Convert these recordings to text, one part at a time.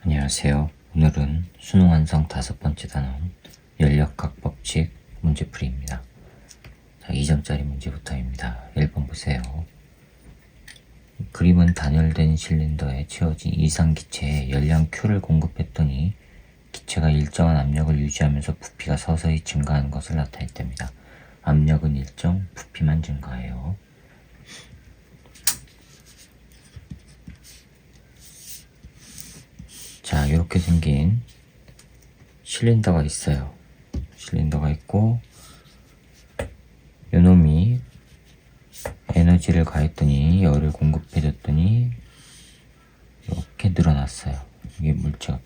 안녕하세요. 오늘은 수능 완성 5번째 단원 연력학 법칙 문제풀이입니다. 자, 2점짜리 문제부터입니다. 1번 보세요. 그림은 단열된 실린더에 채워진 이상 기체에 열량 Q를 공급했더니 기체가 일정한 압력을 유지하면서 부피가 서서히 증가하는 것을 나타냈답니다. 압력은 일정, 부피만 증가해요. 자, 이렇게 생긴 실린더가 있어요. 실린더가 있고 요놈이 에너지를 가했더니 열을 공급해줬더니 이렇게 늘어났어요. 이게 물체가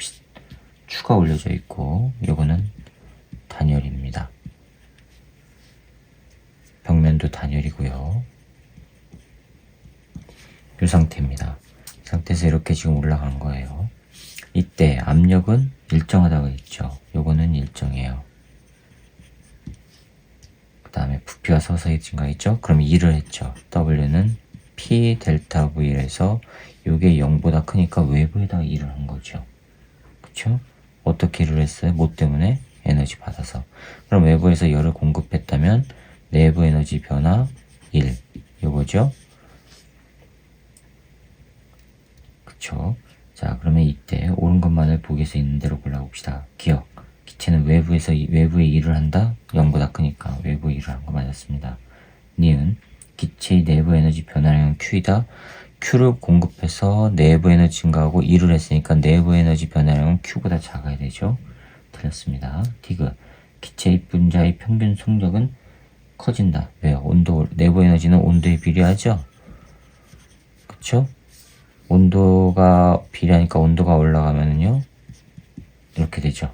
추가 올려져 있고 요거는 단열입니다. 벽면도 단열이고요. 이 상태입니다. 이 상태에서 이렇게 지금 올라간 거예요. 이때 압력은 일정하다고 했죠. 요거는 일정해요. 그 다음에 부피가 서서히 증가했죠. 그럼 2를 했죠. W는 P 델타 V에서 요게 0보다 크니까 외부에다가 2를 한 거죠. 그쵸? 어떻게 1을 했어요? 뭐 때문에? 에너지 받아서. 그럼 외부에서 열을 공급했다면 내부 에너지 변화 1 요거죠. 그쵸? 자, 그러면 이때 옳은 것만을 보기에서 있는 대로 골라봅시다. 기억. 기체는 외부에 일을 한다? 0보다 크니까 외부에 일을 한 거 맞았습니다. 니은. 기체의 내부 에너지 변화량은 Q이다. Q를 공급해서 내부 에너지 증가하고 일을 했으니까 내부 에너지 변화량은 Q보다 작아야 되죠. 틀렸습니다. 디귿. 기체의 분자의 평균 속력은 커진다. 왜요? 내부 에너지는 온도에 비례하죠? 그쵸? 온도가 비례하니까 온도가 올라가면은요 이렇게 되죠.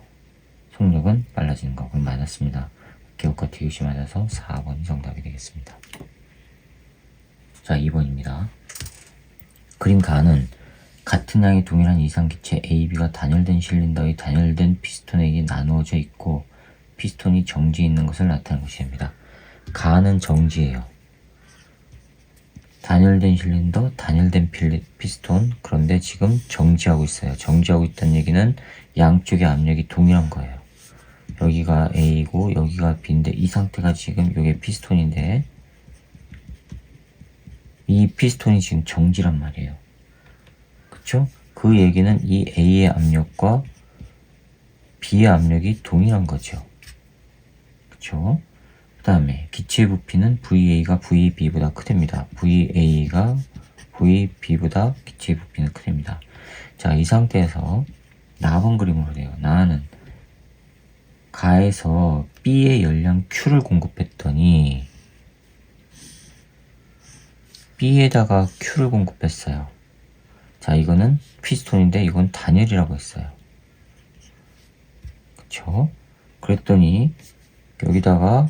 속력은 빨라지는 거. 그럼 맞았습니다. 기억과 디귿이 맞아서 4번이 정답이 되겠습니다. 자, 2번입니다. 그림 가는 같은 양의 동일한 이상기체 AB가 단열된 실린더의 단열된 피스톤에게 나누어져 있고 피스톤이 정지해 있는 것을 나타내는 것입니다. 가는 정지예요. 단열된 실린더, 단열된 피스톤. 그런데 지금 정지하고 있어요. 정지하고 있다는 얘기는 양쪽의 압력이 동일한 거예요. 여기가 A고 여기가 B인데 이 상태가 지금 이게 피스톤인데 이 피스톤이 지금 정지란 말이에요. 그쵸? 그 얘기는 이 A의 압력과 B의 압력이 동일한 거죠. 그쵸? 그 다음에 기체 부피는 VA가 VB보다 크답니다. VA가 VB보다 기체 부피는 크답니다. 자, 이 상태에서 나번 그림으로 돼요. 나는 가에서 B의 열량 Q를 공급했더니 B에다가 Q를 공급했어요. 자, 이거는 피스톤인데 이건 단열이라고 했어요. 그쵸? 그랬더니 여기다가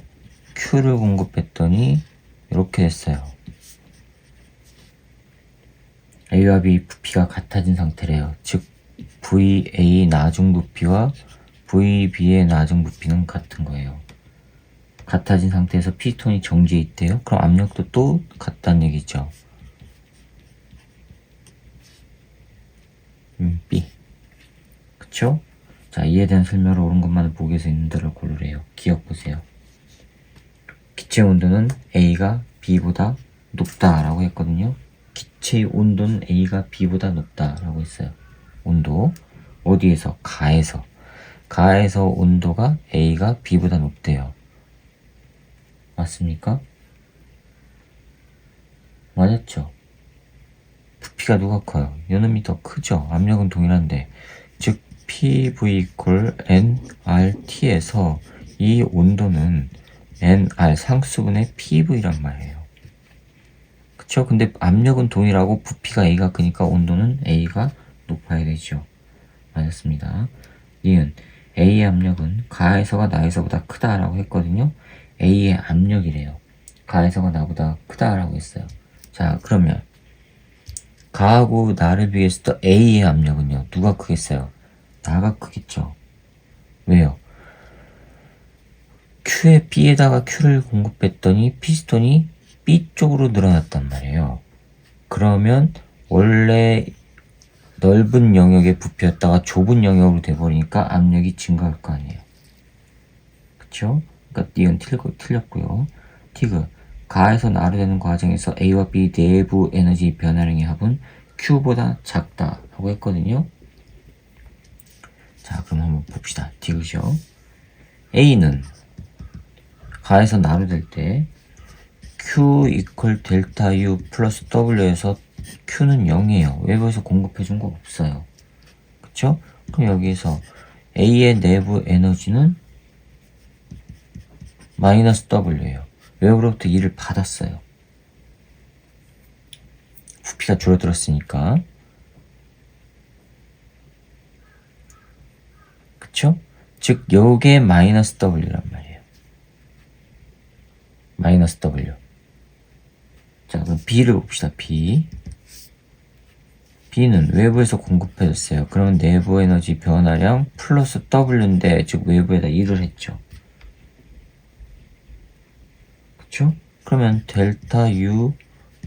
Q를 공급했더니 이렇게 됐어요. A와 B 부피가 같아진 상태래요. 즉 VA 나중 부피와 VB의 나중 부피는 같은 거예요. 같아진 상태에서 피스톤이 정지해 있대요. 그럼 압력도 또 같다는 얘기죠. B. 그쵸? 자, 이에 대한 설명을 옳은 것만을 보기에서 있는 대로 고르래요. 기억 보세요. 기체 온도는 A가 B보다 높다라고 했거든요. 기체의 온도는 A가 B보다 높다라고 했어요. 온도 어디에서? 가에서 온도가 A가 B보다 높대요. 맞습니까? 맞았죠? 부피가 누가 커요? 요놈이 더 크죠? 압력은 동일한데 즉 PV equal nRT에서 이 온도는 nR 상수분의 PV란 말이에요. 그쵸? 근데 압력은 동일하고 부피가 A가 크니까 온도는 A가 높아야 되죠. 맞았습니다. 니은 A의 압력은 가에서가 나에서보다 크다라고 했거든요. A의 압력이래요. 가에서가 나보다 크다라고 했어요. 자, 그러면 가하고 나를 비해서 A의 압력은요. 누가 크겠어요? 나가 크겠죠. 왜요? B에다가 Q를 공급했더니 피스톤이 B 쪽으로 늘어났단 말이에요. 그러면 원래 넓은 영역의 부피였다가 좁은 영역으로 돼버리니까 압력이 증가할 거 아니에요. 그쵸? 그러니까 니은 틀렸고요. 티그 가에서 나로 되는 과정에서 A와 B 내부 에너지 변화량의 합은 Q보다 작다 라고 했거든요. 자, 그럼 한번 봅시다. 디귿이요. A는 가에서 나로 될 때 Q 이퀄 델타 U 플러스 W에서 Q는 0이에요. 외부에서 공급해준 거 없어요. 그쵸? 그럼 여기에서 A의 내부 에너지는 마이너스 W예요. 외부로부터 E를 받았어요. 부피가 줄어들었으니까. 그쵸? 즉 요게 마이너스 W란 말이에요. 마이너스 W. 자, 그럼 B를 봅시다. B는 외부에서 공급해줬어요. 그러면 내부 에너지 변화량 플러스 W인데 즉 외부에다 1을 했죠. 그쵸? 그러면 델타 U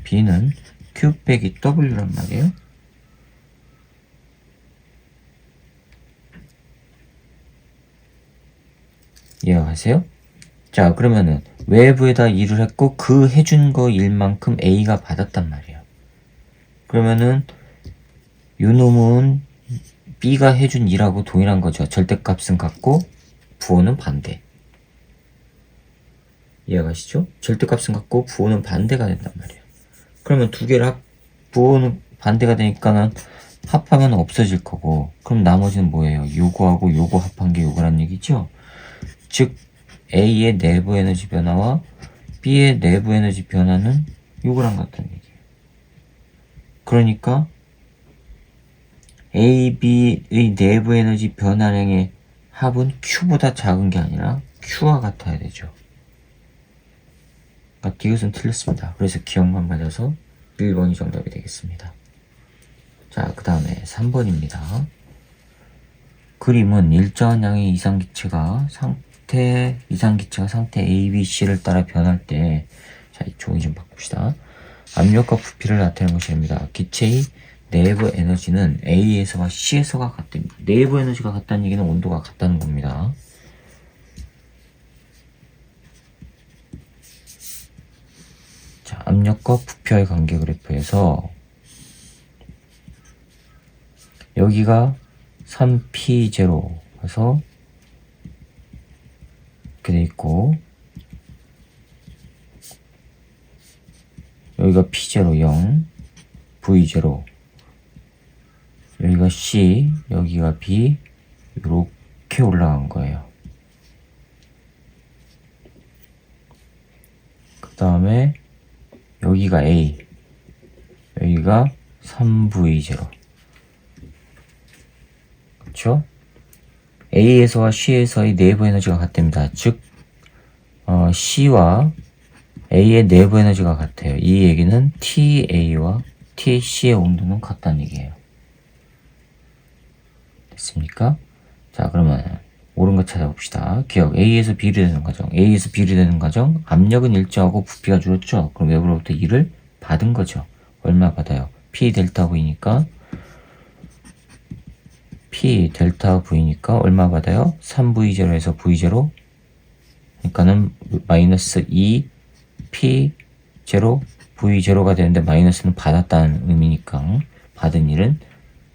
B는 Q 빼기 W란 말이에요. 이해가세요? 자, 그러면은 외부에다 일을 했고 그 해준 거 일만큼 A가 받았단 말이에요. 그러면은 요놈은 B가 해준 일하고 동일한 거죠. 절대값은 같고 부호는 반대. 이해가시죠? 절대값은 같고 부호는 반대가 된단 말이에요. 그러면 두 개를 부호는 반대가 되니까는 합하면 없어질 거고, 그럼 나머지는 뭐예요? 요거하고 요거 합한 게 요거란 얘기죠? 즉 A의 내부 에너지 변화와 B의 내부 에너지 변화는 요거랑 같다는 얘기예요. 그러니까 A, B의 내부 에너지 변화량의 합은 Q보다 작은 게 아니라 Q와 같아야 되죠. 그러니까 이것은 틀렸습니다. 그래서 기억만 맞아서 1번이 정답이 되겠습니다. 자, 그 다음에 3번입니다. 그림은 일정한 양의 이상기체가 상태 A, B, C를 따라 변할 때, 자, 이 종이 좀 바꿉시다. 압력과 부피를 나타내는 것입니다. 기체의 내부 에너지는 A에서와 C에서가 같답니다. 내부 에너지가 같다는 얘기는 온도가 같다는 겁니다. 자, 압력과 부피와의 관계 그래프에서 여기가 3P0 해서 이렇게 돼 있고, 여기가 P0 0, V0, 여기가 C, 여기가 B, 이렇게 올라간 거예요. 그 다음에 여기가 A, 여기가 3V0. 그쵸? A에서와 C에서의 내부 에너지가 같답니다. 즉, C와 A의 내부 에너지가 같아요. 이 얘기는 TA와 TC의 온도는 같다는 얘기예요. 됐습니까? 자, 그러면 옳은 거 찾아봅시다. 기억, A에서 B를 되는 과정. A에서 B를 되는 과정. 압력은 일정하고 부피가 줄었죠. 그럼 외부로부터 2를 받은 거죠. 얼마 받아요? P 델타 V니까 P 델타 V니까 얼마 받아요? 3V0에서 V0. 그러니까는 마이너스 2 P0 V0가 되는데 마이너스는 받았다는 의미니까 받은 일은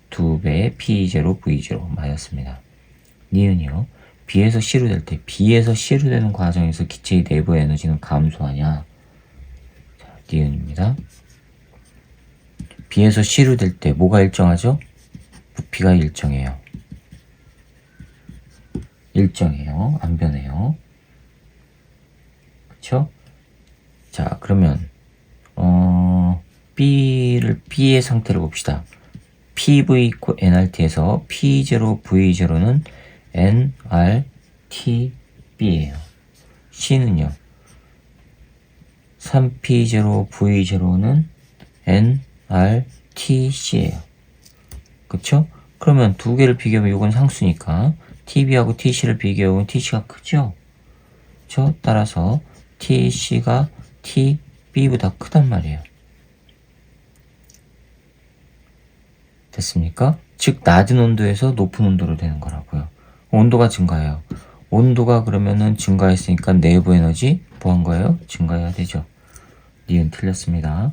2배의 P0 V0 맞았습니다. 니은이요. B에서 C로 될 때 B에서 C로 되는 과정에서 기체의 내부 에너지는 감소하냐? 자, 니은입니다. B에서 C로 될 때 뭐가 일정하죠? 부피가 일정해요. 일정해요. 안 변해요. 그쵸? 자, 그러면 B의 상태를 봅시다. PV nRT에서 P0 V0는 nRTB예요. C는요. 3P0 V0는 nRTC예요. 그쵸? 그러면 두 개를 비교하면 이건 상수니까 TB하고 TC를 비교하면 TC가 크죠? 그쵸? 따라서 TC가 TB보다 크단 말이에요. 됐습니까? 즉 낮은 온도에서 높은 온도로 되는 거라고요. 온도가 증가해요. 온도가 그러면은 증가했으니까 내부 에너지 뭐 한 거예요? 증가해야 되죠. 니은 틀렸습니다.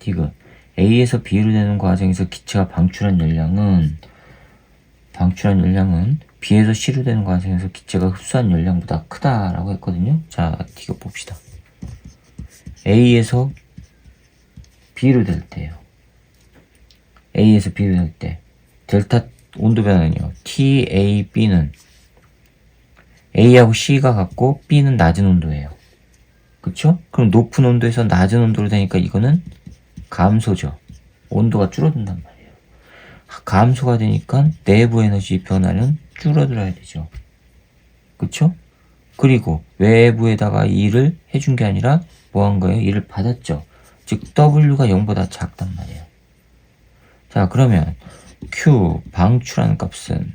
디귿. A에서 B로 되는 과정에서 기체가 방출한 열량은 B에서 C로 되는 과정에서 기체가 흡수한 열량보다 크다라고 했거든요. 자, 디귿 봅시다. A에서 B로 될 때요. A에서 B로 될 때 델타 온도 변화는요. TAB는 A하고 C가 같고 B는 낮은 온도예요. 그쵸? 그럼 높은 온도에서 낮은 온도로 되니까 이거는 감소죠. 온도가 줄어든단 말이에요. 감소가 되니까 내부 에너지 변화는 줄어들어야 되죠. 그쵸? 그리고 외부에다가 일을 해준 게 아니라 뭐 한 거예요? 일을 받았죠. 즉 W가 0보다 작단 말이에요. 자, 그러면 Q 방출한 값은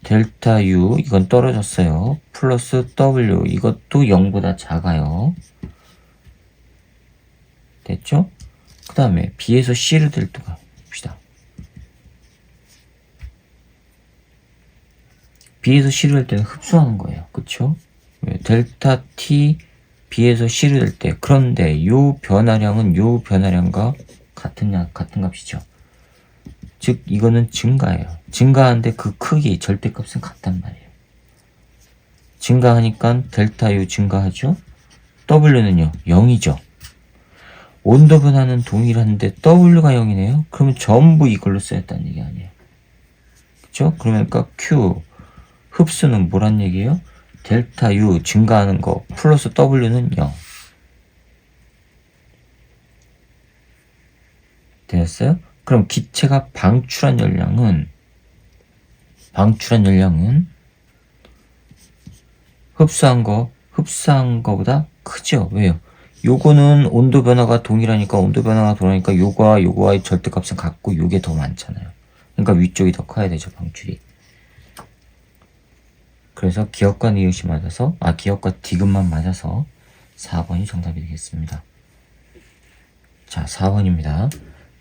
델타 U 이건 떨어졌어요. 플러스 W 이것도 0보다 작아요. 됐죠? 그 다음에 B에서 C로 될 때가 봅시다. B에서 C로 될 때는 흡수하는 거예요. 그쵸? 델타 T B에서 C로 될 때 그런데 요 변화량은 요 변화량과 같은 값이죠. 즉 이거는 증가예요. 증가하는데 그 크기 절대값은 같단 말이에요. 증가하니까 델타 U 증가하죠. W는요 0이죠. 온도 변화는 동일한데 W가 0이네요. 그러면 전부 이걸로 쓰였다는 얘기 아니에요. 그쵸? 그러니까 Q 흡수는 뭐란 얘기예요? 델타 U 증가하는 거 플러스 W는 0. 됐어요? 그럼 기체가 방출한 열량은 흡수한 거보다 크죠. 왜요? 요거는 온도 변화가 동일하니까 요거와의 절대값은 같고 요게 더 많잖아요. 그러니까 위쪽이 더 커야 되죠, 방출이. 그래서 기억과 니은이 맞아서 기억과 디귿만 맞아서 4번이 정답이 되겠습니다. 자, 4번입니다.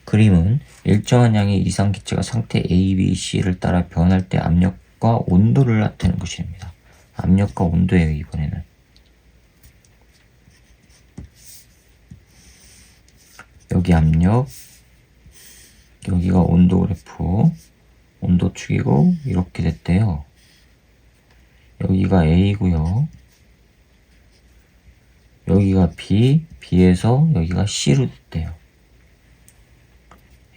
그림은 일정한 양의 이상 기체가 상태 A, B, C를 따라 변할 때 압력과 온도를 나타내는 것입니다. 압력과 온도예요, 이번에는. 여기 압력, 여기가 온도 그래프, 온도축이고 이렇게 됐대요. 여기가 A고요. 여기가 B, B에서 여기가 C로 됐대요.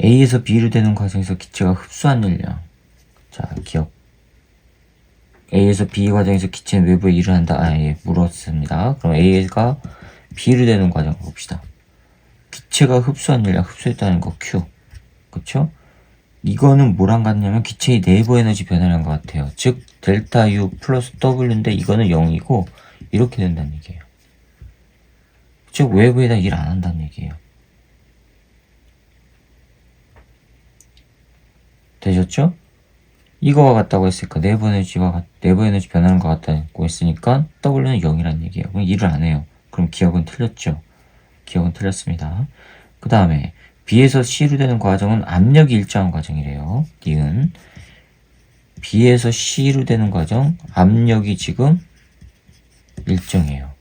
A에서 B로 되는 과정에서 기체가 흡수한 열량. 자, 기억. A에서 B 과정에서 기체는 외부에 일을 한다. 예, 물었습니다. 그럼 A가 B로 되는 과정 봅시다. 기체가 흡수한 열량, 흡수했다는 거 Q. 그쵸? 이거는 뭐랑 같냐면 기체의 내부 에너지 변화량 것 같아요. 즉, 델타 U 플러스 W인데 이거는 0이고, 이렇게 된다는 얘기예요. 즉, 외부에다 일 안 한다는 얘기예요. 되셨죠? 이거와 같다고 했으니까 내부 에너지 변하는 것 같다고 했으니까 W는 0이란 얘기예요. 그럼 일을 안 해요. 그럼 기억은 틀렸죠? 기억은 틀렸습니다. 그 다음에 B에서 C로 되는 과정은 압력이 일정한 과정이래요. 니은 B에서 C로 되는 과정 압력이 지금 일정해요.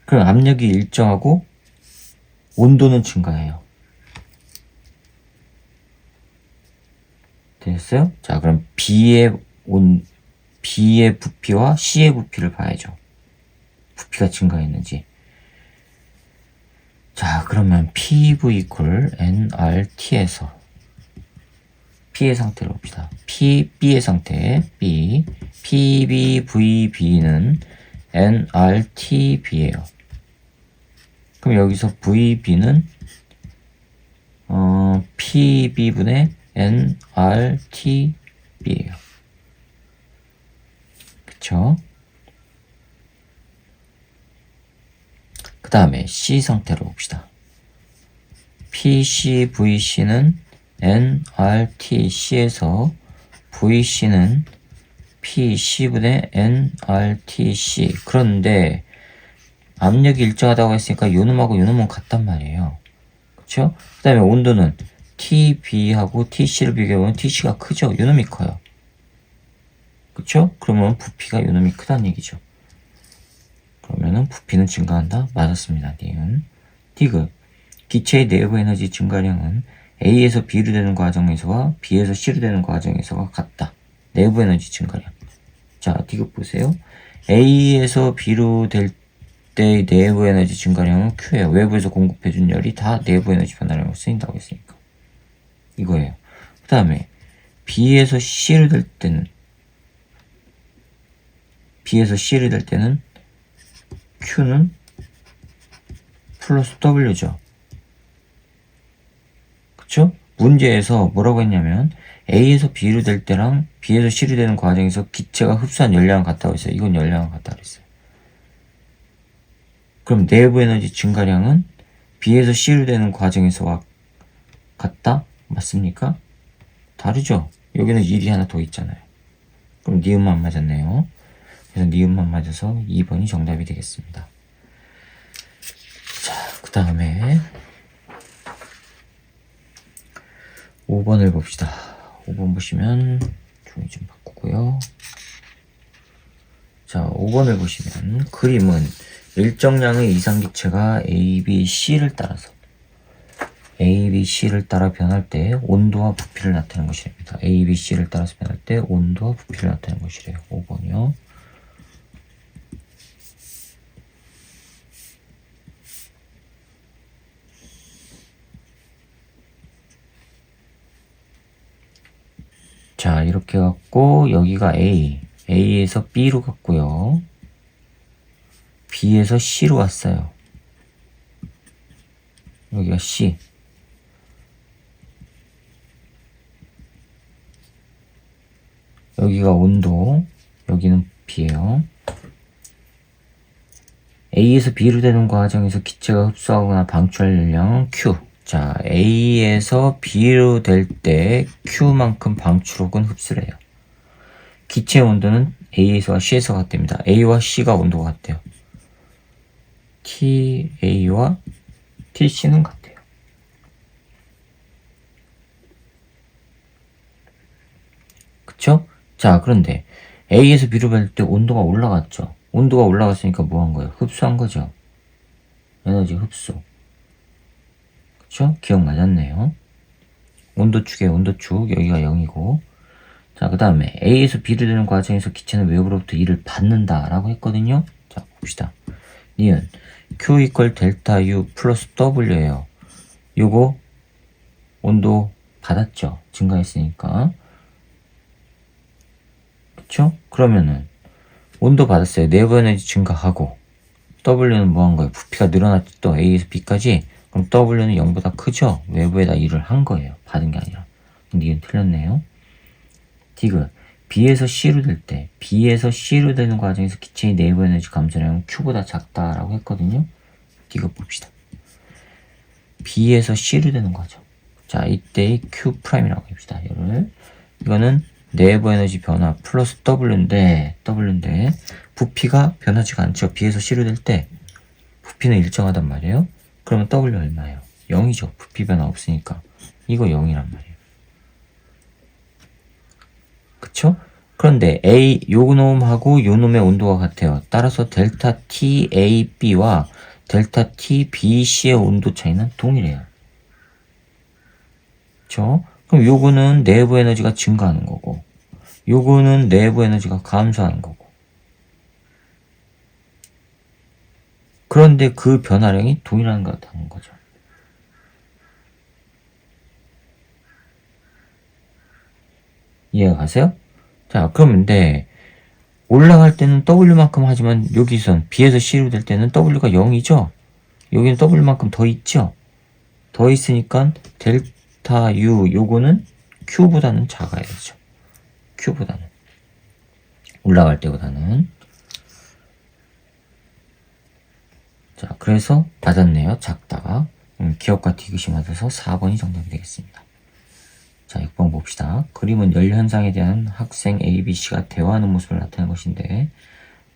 그럼 압력이 일정하고 온도는 증가해요. 됐어요? 자, 그럼 B의 부피와 C의 부피를 봐야죠. 부피가 증가했는지. 자, 그러면 PV equal nRT에서 P의 상태로 봅시다. B의 상태, B, PBVB는 nRTB예요. 그럼 여기서 VB는 PB분의 nRTB예요. 그쵸? 그 다음에 C 상태로 봅시다. PCVC는 nRTC에서 VC는 PC분의 nRTC. 그런데 압력이 일정하다고 했으니까 요놈하고 요놈은 같단 말이에요. 그쵸? 그 다음에 온도는 TB하고 TC를 비교해보면 TC가 크죠? 요놈이 커요. 그쵸? 그러면 부피가 요놈이 크다는 얘기죠. 그러면은 부피는 증가한다? 맞았습니다. 니은. 디귿. 기체의 내부 에너지 증가량은 A에서 B로 되는 과정에서와 B에서 C로 되는 과정에서가 같다. 내부 에너지 증가량. 자, 디귿 보세요. A에서 B로 될 때의 내부 에너지 증가량은 Q예요. 외부에서 공급해준 열이 다 내부 에너지 변화량으로 쓰인다고 했으니까. 이거예요. 그 다음에 B에서 C로 될 때는 Q는 플러스 W죠. 그쵸? 문제에서 뭐라고 했냐면 A에서 B로 될 때랑 B에서 C로 되는 과정에서 기체가 흡수한 열량은 같다고 했어요. 이건 열량은 같다고 했어요. 그럼 내부 에너지 증가량은 B에서 C로 되는 과정에서와 같다? 맞습니까? 다르죠? 여기는 1이 하나 더 있잖아요. 그럼 니은만 맞았네요. 그래서 니은만 맞아서 2번이 정답이 되겠습니다. 자, 그 다음에 5번을 봅시다. 5번 보시면 종이 좀 바꾸고요. 자, 5번을 보시면 그림은 일정량의 이상기체가 A, B, C를 따라서 A, B, C를 따라 변할 때 온도와 부피를 나타내는 것이랍니다. A, B, C를 따라서 변할 때 온도와 부피를 나타내는 것이래요. 5번이요. 자, 이렇게 갖고 여기가 A, A에서 B로 갔고요. B에서 C로 왔어요. 여기가 C. 여기가 온도, 여기는 B예요. A에서 B로 되는 과정에서 기체가 흡수하거나 방출할 열량은 Q. 자, A에서 B로 될 때 Q만큼 방출 혹은 흡수를 해요. 기체 온도는 A에서와 C에서 같답니다. A와 C가 온도가 같대요. TA와 TC는 같아요. 그쵸? 자, 그런데 A에서 B로 갈 때 온도가 올라갔죠. 온도가 올라갔으니까 뭐 한 거예요? 흡수한 거죠. 에너지 흡수. 그쵸? 기억 맞았네요. 온도축에 온도축, 여기가 0이고. 자, 그 다음에 A에서 B로 되는 과정에서 기체는 외부로부터 E를 받는다 라고 했거든요. 자, 봅시다. 니은 Q 이퀄 델타 U 플러스 W예요. 요거 온도 받았죠. 증가했으니까. 그쵸? 그러면은 온도 받았어요. 내부 에너지 증가하고 W는 뭐 한 거예요? 부피가 늘어났죠. 또 A에서 B까지. 그럼 W는 0보다 크죠? 외부에다 일을 한 거예요. 받은 게 아니라. 근데 이건 틀렸네요. 디귿. B에서 C로 될 때, B에서 C로 되는 과정에서 기체의 내부 에너지 감소량은 Q보다 작다라고 했거든요. 디귿 봅시다. B에서 C로 되는 과정. 자, 이때의 Q'이라고 합시다. 이거는 내부 에너지 변화 플러스 W인데 부피가 변하지가 않죠. B에서 C로 될 때 부피는 일정하단 말이에요. 그러면 W 얼마예요? 0이죠. 부피 변화 없으니까. 이거 0이란 말이에요. 그쵸? 그런데 A 요놈하고 요놈의 온도가 같아요. 따라서 델타 TAB와 델타 TBC의 온도 차이는 동일해요. 그쵸? 그럼 요거는 내부 에너지가 증가하는 거고 요거는 내부 에너지가 감소하는 거고 그런데 그 변화량이 동일한 것 같다는 거죠. 이해가 가세요? 자, 그러면 올라갈 때는 W만큼 하지만 여기선 B에서 C로 될 때는 W가 0이죠? 여기는 W만큼 더 있죠? 더 있으니까 델타 U 요거는 Q보다는 작아야죠. Q보다는. 올라갈 때보다는. 자, 그래서 맞았네요. 작다가. 기억과 디귿이 맞아서 4번이 정답이 되겠습니다. 자, 6번 봅시다. 그림은 열 현상에 대한 학생 A, B, C가 대화하는 모습을 나타내는 것인데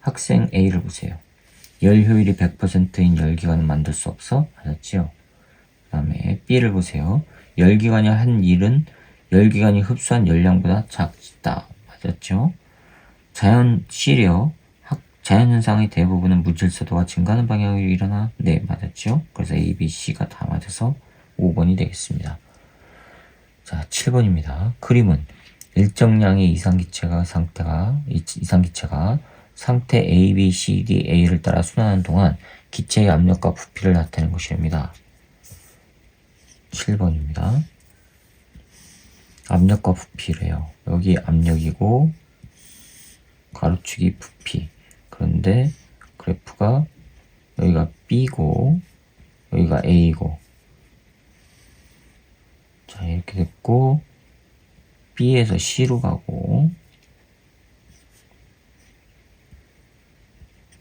학생 A를 보세요. 열 효율이 100%인 열기관은 만들 수 없어? 맞았지요? 다음에 B를 보세요. 열기관이 한 일은 열기관이 흡수한 열량보다 작다. 맞았죠? 자연 시력, 자연현상의 대부분은 무질서도가 증가하는 방향으로 일어나? 네, 맞았죠? 그래서 A, B, C가 다 맞아서 5번이 되겠습니다. 자, 7번입니다. 그림은 일정량의 이상기체가 상태 A, B, C, D, A를 따라 순환하는 동안 기체의 압력과 부피를 나타내는 것입니다. 7번입니다. 압력과 부피래요. 여기 압력이고 가로축이 부피. 그런데 그래프가 여기가 B고 여기가 A고, 자 이렇게 됐고 B에서 C로 가고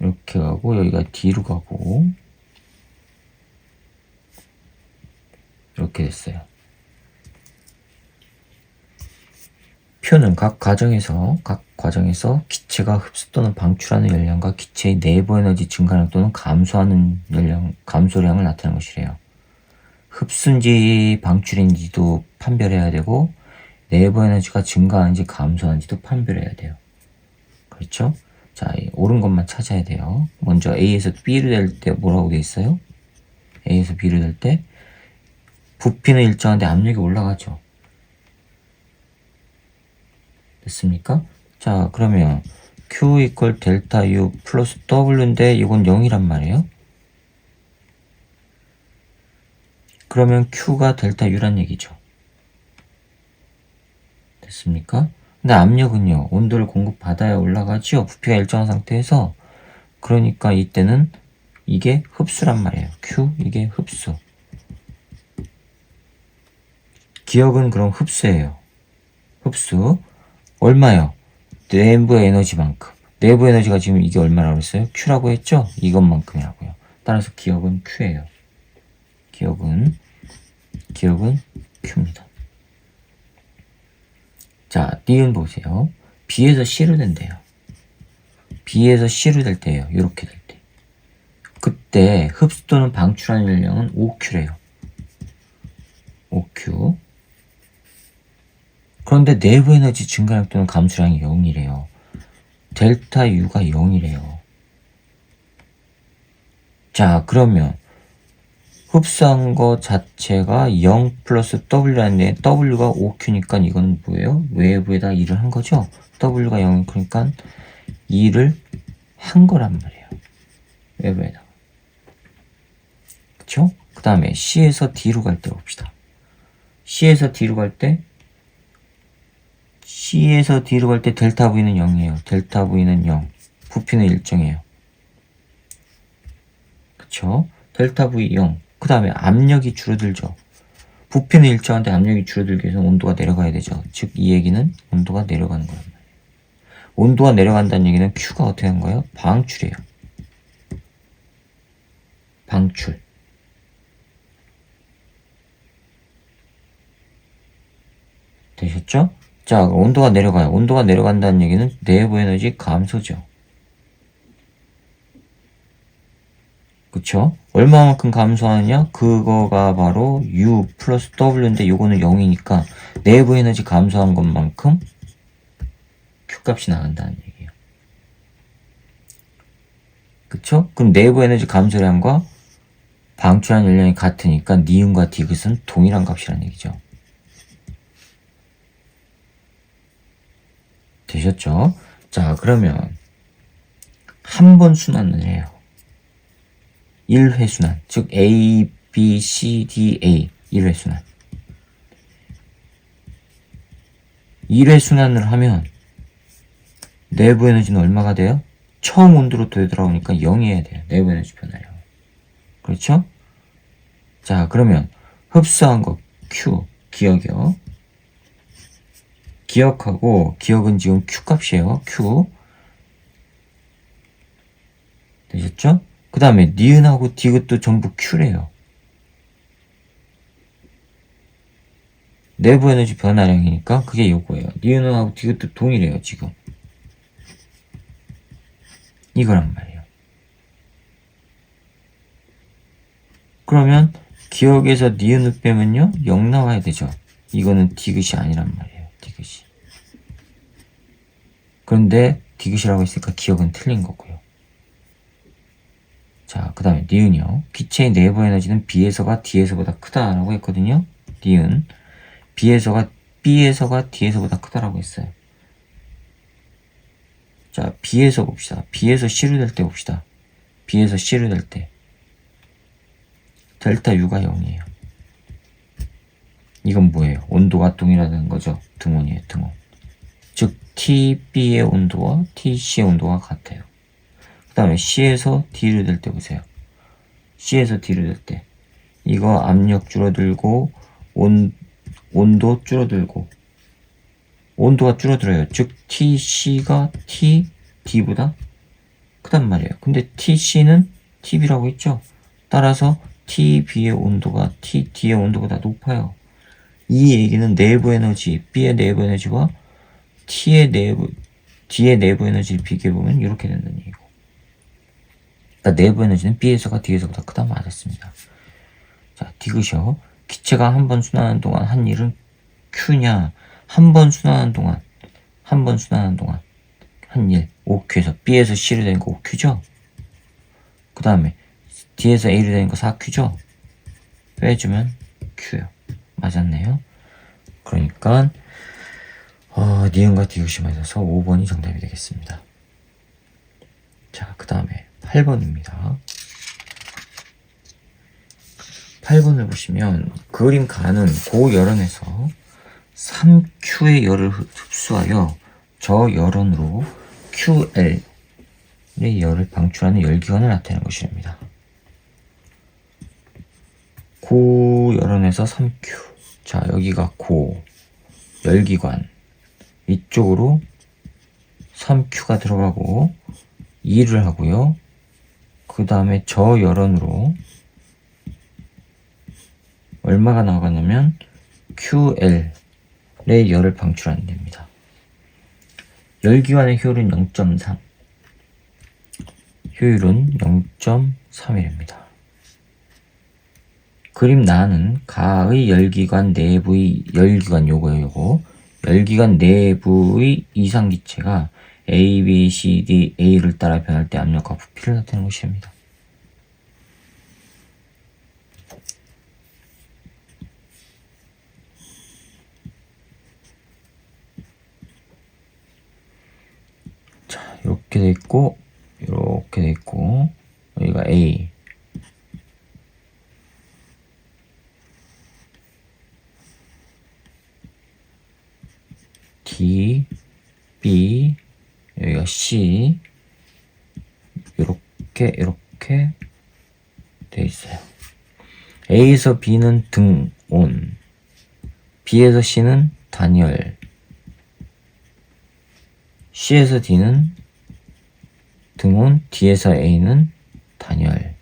이렇게 가고 여기가 D로 가고 이렇게 됐어요. 표는 각 과정에서 기체가 흡수 또는 방출하는 열량과 기체의 내부 에너지 증가량 또는 감소량을 나타내는 것이래요. 흡수인지 방출인지도 판별해야 되고 내부 에너지가 증가하는지 감소하는지도 판별해야 돼요. 그렇죠? 자, 옳은 것만 찾아야 돼요. 먼저 A에서 B를 낼 때 뭐라고 돼 있어요? A에서 B를 낼 때 부피는 일정한데 압력이 올라가죠. 됐습니까? 자, 그러면 Q 이퀄 델타 U 플러스 W인데 이건 0이란 말이에요. 그러면 Q가 델타 U란 얘기죠. 됐습니까? 근데 압력은요, 온도를 공급받아야 올라가죠. 부피가 일정한 상태에서. 그러니까 이때는 이게 흡수란 말이에요. Q, 이게 흡수. 기억은 그럼 흡수예요. 흡수. 얼마요? 내부 에너지만큼. 내부 에너지가 지금 이게 얼마라고 했어요? Q라고 했죠? 이것만큼이라고요. 따라서 기억은 Q예요. 기억은 Q입니다. 자, 니은 보세요. B에서 C로 된대요. B에서 C로 될 때예요. 이렇게 될 때. 그때 흡수 또는 방출하는 열량은 5Q래요. 5Q. 그런데 내부 에너지 증가량 또는 감소량이 0이래요. 델타 U가 0이래요. 자, 그러면 흡수한 거 자체가 0 플러스 W라는데 W가 5Q니까 이건 뭐예요? 외부에다 2를 한 거죠? W가 0, 그러니까 2를 한 거란 말이에요. 외부에다가. 그쵸? 그 다음에 C에서 D로 갈 때 봅시다. C에서 D로 갈 때 델타 V는 0이에요. 델타 V는 0. 부피는 일정해요. 그쵸? 델타 V 0. 그 다음에 압력이 줄어들죠. 부피는 일정한데 압력이 줄어들기 위해서 온도가 내려가야 되죠. 즉, 이 얘기는 온도가 내려가는 거란 말이에요. 온도가 내려간다는 얘기는 Q가 어떻게 하는 거예요? 방출이에요. 방출. 되셨죠? 자, 온도가 내려가요. 온도가 내려간다는 얘기는 내부 에너지 감소죠. 그쵸? 얼마만큼 감소하느냐? 그거가 바로 U 플러스 W인데 요거는 0이니까 내부 에너지 감소한 것만큼 Q값이 나간다는 얘기예요. 그쵸? 그럼 내부 에너지 감소량과 방출한 열량이 같으니까 니은과 디귿은 동일한 값이라는 얘기죠. 되셨죠? 자, 그러면 한 번 순환을 해요. 1회 순환, 즉 A, B, C, D, A 1회 순환. 1회 순환을 하면 내부 에너지는 얼마가 돼요? 처음 온도로 되돌아오니까 0이어야 돼요. 내부 에너지 변화량. 그렇죠? 자, 그러면 흡수한 거 Q, 기억이요. 기억하고, 기억은 지금 Q 값이에요. Q. 되셨죠? 그 다음에 니은하고 디귿도 전부 Q래요. 내부 에너지 변화량이니까 그게 요거예요. 니은하고 디귿도 동일해요, 지금. 이거란 말이에요. 그러면 기억에서 니은을 빼면요 0 나와야 되죠. 이거는 디귿이 아니란 말이에요. 디귿이. 그런데 디귿이라고 했으니까 기억은 틀린 거고요. 자, 그 다음에 니은이요. 기체의 내부 에너지는 B에서가 D에서보다 크다라고 했거든요. 니은. B에서가 D에서보다 크다라고 했어요. 자, B에서 봅시다. B에서 C로 될 때 봅시다. B에서 C로 될 때. 델타 U가 0이에요. 이건 뭐예요? 온도가 동일하다는 거죠. 등온이에요, 등온. 즉, TB의 온도와 TC의 온도가 같아요. 그 다음에 C에서 D로 될 때 보세요. C에서 D로 될 때. 이거 압력 줄어들고, 온도 줄어들고, 온도가 줄어들어요. 즉, TC가 TD보다 크단 말이에요. 근데 TC는 TB라고 했죠? 따라서 TB의 온도가 TD의 온도보다 높아요. 이 얘기는 내부 에너지, B의 내부 에너지와 D의 내부 에너지를 비교해보면 이렇게 된다는 얘기고. 그러니까 내부 에너지는 B에서가 D에서보다 크다 맞았습니다. 자, 디귿이요. 기체가 한 번 순환하는 동안 한 일은 Q냐? 한 번 순환하는 동안 한 일, 5Q에서 B에서 C로 되는 거 5Q죠? 그 다음에 D에서 A로 되는 거 4Q죠? 빼주면 Q요. 맞았네요. 그러니까 니은과 디귿이 맞아서 5번이 정답이 되겠습니다. 자, 그 다음에 8번입니다. 8번을 보시면 그림 가는 고열원에서 3Q의 열을 흡수하여 저열원으로 QL의 열을 방출하는 열기관을 나타내는 것입니다. 고열원에서 3Q. 자, 여기가 열기관. 이쪽으로 3Q가 들어가고 2를 하고요. 그 다음에 저열원으로 얼마가 나가냐면 QL의 열을 방출하는 됩니다. 열기관의 효율은 0.3. 효율은 0.31입니다. 그림 나는 가의 열기관 내부의 열기관 요거 열기관 내부의 이상기체가 A, B, C, D, A를 따라 변할 때 압력과 부피를 나타내는 것입니다. 자, 이렇게 돼 있고 이렇게 돼 있고 여기가 A, D, B, 여기가 C, 이렇게 돼 있어요. A에서 B는 등온, B에서 C는 단열, C에서 D는 등온, D에서 A는 단열.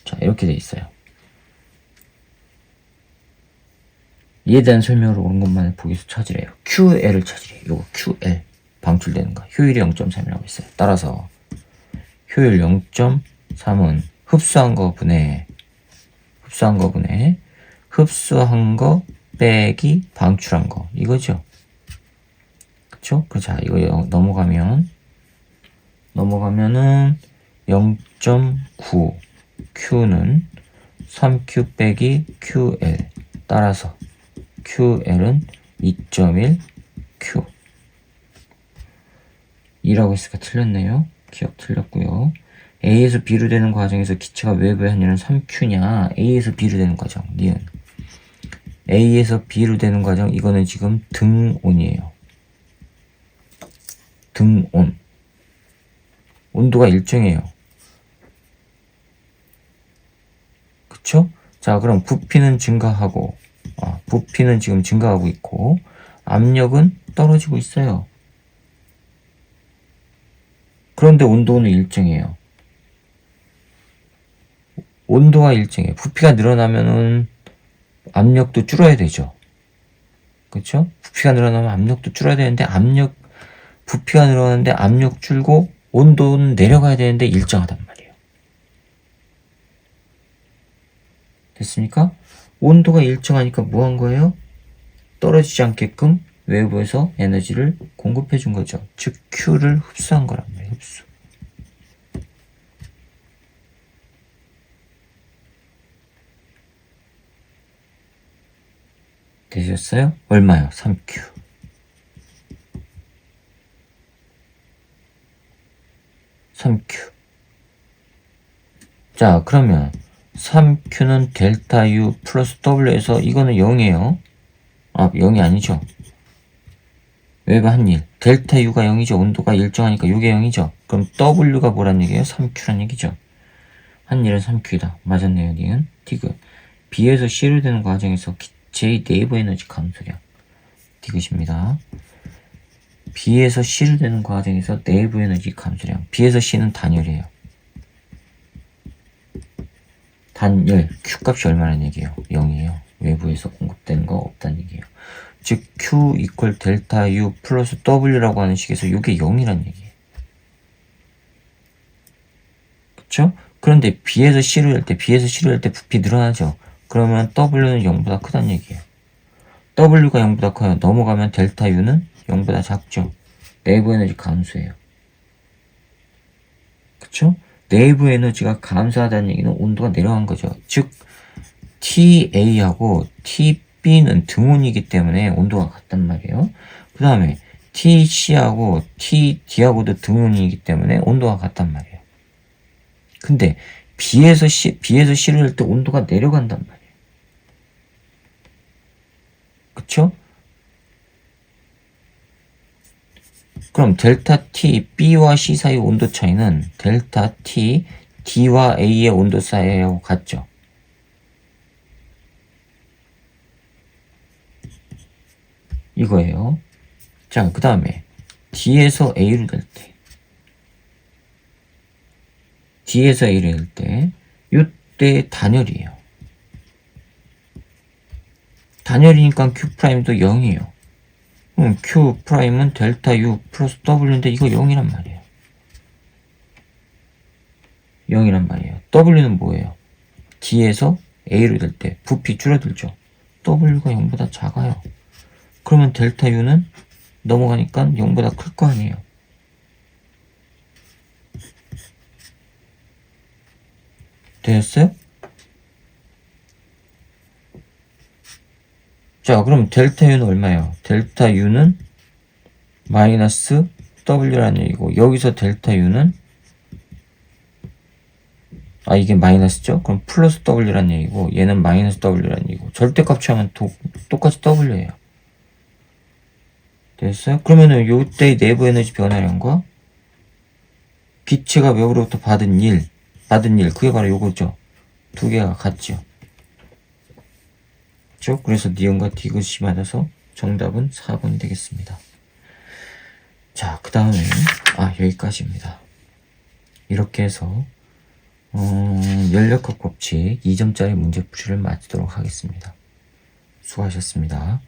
자, 이렇게 돼 있어요. 이에 대한 설명으로 옳은 것만을 보기에서 찾으래요. QL을 찾으래요. 요거 QL 방출되는 거. 효율이 0.3이라고 했어요. 따라서 효율 0.3은 흡수한 거 빼기 방출한 거 이거죠. 그쵸? 자, 이거 넘어가면은 0.9 Q는 3Q 빼기 QL. 따라서 QL은 2.1 Q. 2라고 했으니까 틀렸네요. 기억 틀렸고요. A에서 B로 되는 과정에서 기체가 외부에 한 일은 3Q냐? A에서 B로 되는 과정. 니은. A에서 B로 되는 과정. 이거는 지금 등온이에요. 등온. 온도가 일정해요. 그쵸? 자, 그럼 부피는 증가하고 부피는 지금 증가하고 있고 압력은 떨어지고 있어요. 그런데 온도는 일정해요. 온도가 일정해요. 부피가 늘어나면은 압력도 줄어야 되죠. 그쵸? 부피가 늘어나면 압력도 줄어야 되는데 부피가 늘어나는데 압력 줄고 온도는 내려가야 되는데 일정하단 말이에요. 됐습니까? 온도가 일정하니까 뭐 한 거예요? 떨어지지 않게끔 외부에서 에너지를 공급해 준 거죠. 즉 Q를 흡수한 거란 말이에요. 흡수. 되셨어요? 얼마요? 3Q. 3Q. 자, 그러면 3Q는 델타 U 플러스 W에서 이거는 0이에요. 아, 0이 아니죠. 외부 한일. 델타 U가 0이죠. 온도가 일정하니까 이게 0이죠. 그럼 W가 뭐란 얘기예요? 3Q란 얘기죠. 한일은 3Q이다. 맞았네요, 니은. 디귿. B에서 C로 되는 과정에서 기체의 내부 에너지 감소량. 디귿입니다. B에서 C로 되는 과정에서 내부 에너지 감소량. B에서 C는 단열이에요. 단열, Q값이 얼마라는 얘기예요? 0이에요. 외부에서 공급되는 거 없다는 얘기예요. 즉 Q 이퀄 델타 U 플러스 W라고 하는 식에서 이게 0이란 얘기예요. 그쵸? 그런데 B에서 C로 할 때, 부피 늘어나죠? 그러면 W는 0보다 크다는 얘기예요. W가 0보다 커요. 넘어가면 델타 U는 0보다 작죠? 내부 에너지 감소해요. 그쵸? 내부 에너지가 감소하다는 얘기는 온도가 내려간 거죠. 즉 TA하고 TB는 등온이기 때문에 온도가 같단 말이에요. 그 다음에 TC하고 TD하고도 등온이기 때문에 온도가 같단 말이에요. 근데 B에서 C로 할 때 온도가 내려간단 말이에요. 그쵸? 그럼 델타 T, B와 C 사이 온도 차이는 델타 T, D와 A의 온도 사이하고 같죠? 이거예요. 자, 그 다음에 D에서 A로 될 때, D에서 A로 될 때, 이때 단열이에요. 단열이니까 Q'도 0이에요. 그럼 Q'은 델타 U 플러스 W인데 이거 0이란 말이에요. 0이란 말이에요. W는 뭐예요? D에서 A로 될 때 부피 줄어들죠. W가 0보다 작아요. 그러면 델타 U는 넘어가니까 0보다 클 거 아니에요. 되었어요? 자, 그럼 델타 U는 얼마예요? 델타 U는 마이너스 W라는 얘기고, 여기서 델타 U는, 이게 마이너스죠? 그럼 플러스 W라는 얘기고, 얘는 마이너스 W라는 얘기고, 절대값 취하면 똑같이 W예요. 됐어요? 그러면은 요때의 내부 에너지 변화량과 기체가 외부로부터 받은 일, 그게 바로 요거죠. 두 개가 같죠. 그렇죠? 그래서 니은과 디귿이 맞아서 정답은 4번이 되겠습니다. 자, 그 다음에 여기까지입니다. 이렇게 해서 연력학 법칙 2점짜리 문제풀이를 마치도록 하겠습니다. 수고하셨습니다.